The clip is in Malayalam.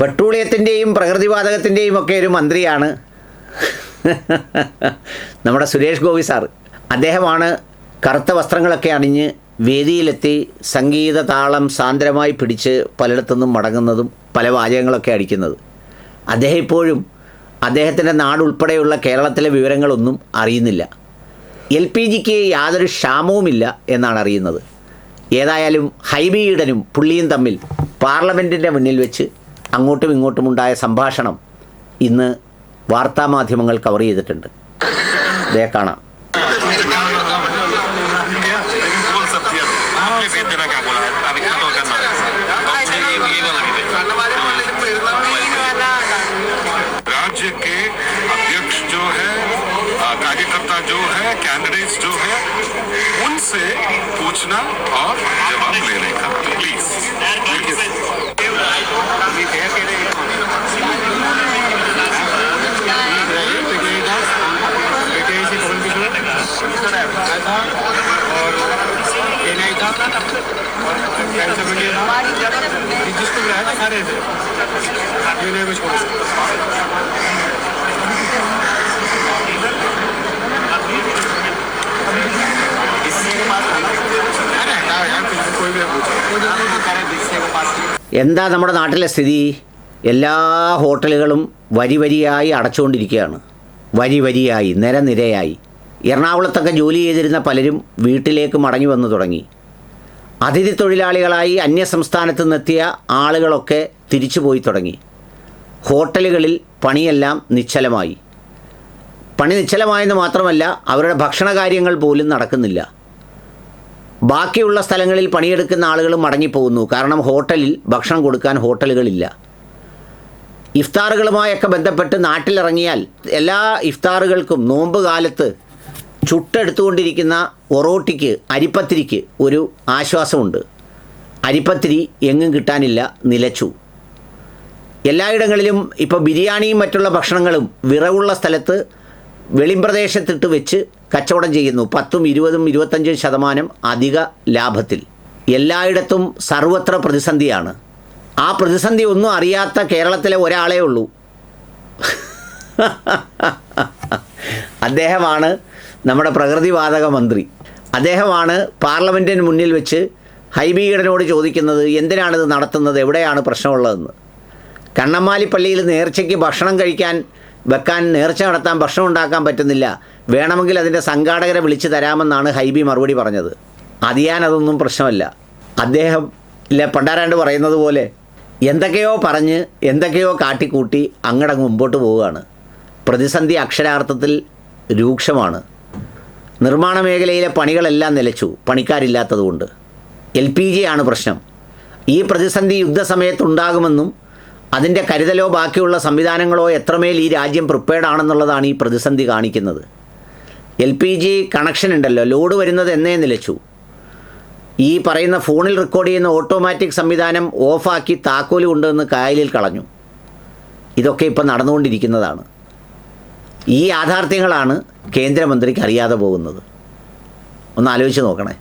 പെട്രോളിയത്തിൻ്റെയും പ്രകൃതിവാതകത്തിൻ്റെയും ഒക്കെ ഒരു മന്ത്രിയാണ് നമ്മുടെ സുരേഷ് ഗോപി സാറ്. അദ്ദേഹമാണ് കറുത്ത വസ്ത്രങ്ങളൊക്കെ അണിഞ്ഞ് വേദിയിലെത്തി സംഗീത താളം സാന്ദ്രമായി പിടിച്ച് പലയിടത്തുനിന്നും മടങ്ങുന്നതും പല വാചകങ്ങളൊക്കെ അടിക്കുന്നത്. അദ്ദേഹം ഇപ്പോഴും അദ്ദേഹത്തിൻ്റെ നാടുൾപ്പെടെയുള്ള കേരളത്തിലെ വിവരങ്ങളൊന്നും അറിയുന്നില്ല. LPGക്ക് യാതൊരു ക്ഷാമവുമില്ല എന്നാണ് അറിയുന്നത്. ഏതായാലും ഹൈബി ഈഡനും പുള്ളിയും തമ്മിൽ പാർലമെൻറ്റിൻ്റെ മുന്നിൽ വെച്ച് അങ്ങോട്ടും ഇങ്ങോട്ടുമുണ്ടായ സംഭാഷണം ഇന്ന് വാർത്താമാധ്യമങ്ങൾ കവർ ചെയ്തിട്ടുണ്ട്. ഇതേ കാണാം. राज्य के अध्यक्ष जो है, कार्यकर्ता जो है, कैंडिडेट्स जो है, उनसे पूछना और जवाब लेने का प्लीज. എന്താ നമ്മുടെ നാട്ടിലെ സ്ഥിതി? എല്ലാ ഹോട്ടലുകളും വരിയായി അടച്ചുകൊണ്ടിരിക്കുകയാണ്. വരിയായി, നിരയായി. എറണാകുളത്തൊക്കെ ജോലി ചെയ്തിരുന്ന പലരും വീട്ടിലേക്ക് മടങ്ങി വന്നു തുടങ്ങി. അതിഥി തൊഴിലാളികളായി അന്യസംസ്ഥാനത്ത് നിന്നെത്തിയ ആളുകളൊക്കെ തിരിച്ചു പോയി തുടങ്ങി. ഹോട്ടലുകളിൽ പണിയെല്ലാം നിശ്ചലമായി. പണി നിശ്ചലമായെന്ന് മാത്രമല്ല, അവരുടെ ഭക്ഷണ കാര്യങ്ങൾ പോലും നടക്കുന്നില്ല. ബാക്കിയുള്ള സ്ഥലങ്ങളിൽ പണിയെടുക്കുന്ന ആളുകൾ മടങ്ങിപ്പോകുന്നു. കാരണം ഹോട്ടലിൽ ഭക്ഷണം കൊടുക്കാൻ ഹോട്ടലുകളില്ല. ഇഫ്താറുകളുമായൊക്കെ ബന്ധപ്പെട്ട് നാട്ടിലിറങ്ങിയാൽ എല്ലാ ഇഫ്താറുകൾക്കും നോമ്പ് കാലത്ത് ചുട്ടെടുത്തുകൊണ്ടിരിക്കുന്ന ഒറോട്ടിക്ക്, അരിപ്പത്തിരിക്ക് ഒരു ആശ്വാസമുണ്ട്. അരിപ്പത്തിരി എങ്ങും കിട്ടാനില്ല, നിലച്ചു. എല്ലായിടങ്ങളിലും ഇപ്പോൾ ബിരിയാണിയും മറ്റുള്ള ഭക്ഷണങ്ങളും വിറവുള്ള സ്ഥലത്ത് വെളിമ്പ്രദേശത്തിട്ട് വെച്ച് കച്ചവടം ചെയ്യുന്നു. 10, 20, 25% അധിക ലാഭത്തിൽ. എല്ലായിടത്തും സർവത്ര പ്രതിസന്ധിയാണ്. ആ പ്രതിസന്ധി ഒന്നും അറിയാത്ത കേരളത്തിലെ ഒരാളേ ഉള്ളൂ. അദ്ദേഹമാണ് നമ്മുടെ പ്രകൃതിവാതക മന്ത്രി. അദ്ദേഹമാണ് പാർലമെൻറ്റിന് മുന്നിൽ വെച്ച് ഹൈബി ഈഡനോട് ചോദിക്കുന്നത്, എന്തിനാണിത് നടത്തുന്നത്, എവിടെയാണ് പ്രശ്നമുള്ളതെന്ന്. കണ്ണമ്മാലി പള്ളിയിൽ നേർച്ചയ്ക്ക് ഭക്ഷണം വെക്കാൻ നേർച്ച നടത്താൻ ഭക്ഷണം ഉണ്ടാക്കാൻ പറ്റുന്നില്ല, വേണമെങ്കിൽ അതിൻ്റെ സംഘാടകരെ വിളിച്ച് തരാമെന്നാണ് ഹൈബി മറുപടി പറഞ്ഞത്. അതൊന്നും പ്രശ്നമല്ല. അദ്ദേഹം പണ്ടാരാണ്ട് പറയുന്നത് പോലെ എന്തൊക്കെയോ പറഞ്ഞ് എന്തൊക്കെയോ കാട്ടിക്കൂട്ടി അങ്ങടങ്ങ് മുമ്പോട്ട് പോവുകയാണ്. പ്രതിസന്ധി അക്ഷരാർത്ഥത്തിൽ രൂക്ഷമാണ്. നിർമ്മാണ മേഖലയിലെ പണികളെല്ലാം നിലച്ചു, പണിക്കാരില്ലാത്തതുകൊണ്ട്. LPG ആണ് പ്രശ്നം. ഈ പ്രതിസന്ധി യുദ്ധസമയത്തുണ്ടാകുമെന്നും അതിൻ്റെ കരുതലോ ബാക്കിയുള്ള സംവിധാനങ്ങളോ എത്രമേൽ ഈ രാജ്യം പ്രിപ്പയർഡ് ആണെന്നുള്ളതാണ് ഈ പ്രതിസന്ധി കാണിക്കുന്നത്. LPG കണക്ഷൻ ഉണ്ടല്ലോ, ലോഡ് വരുന്നത് എന്നേ നിലച്ചു. ഈ പറയുന്ന ഫോണിൽ റെക്കോർഡ് ചെയ്യുന്ന ഓട്ടോമാറ്റിക് സംവിധാനം ഓഫാക്കി താക്കോല് കൊണ്ടുവന്ന് കായലിൽ കളഞ്ഞു. ഇതൊക്കെ ഇപ്പം നടന്നുകൊണ്ടിരിക്കുന്നതാണ്. ഈ യാഥാർത്ഥ്യങ്ങളാണ് കേന്ദ്രമന്ത്രിക്ക് അറിയാതെ പോകുന്നത്. ഒന്ന് ആലോചിച്ച് നോക്കണേ.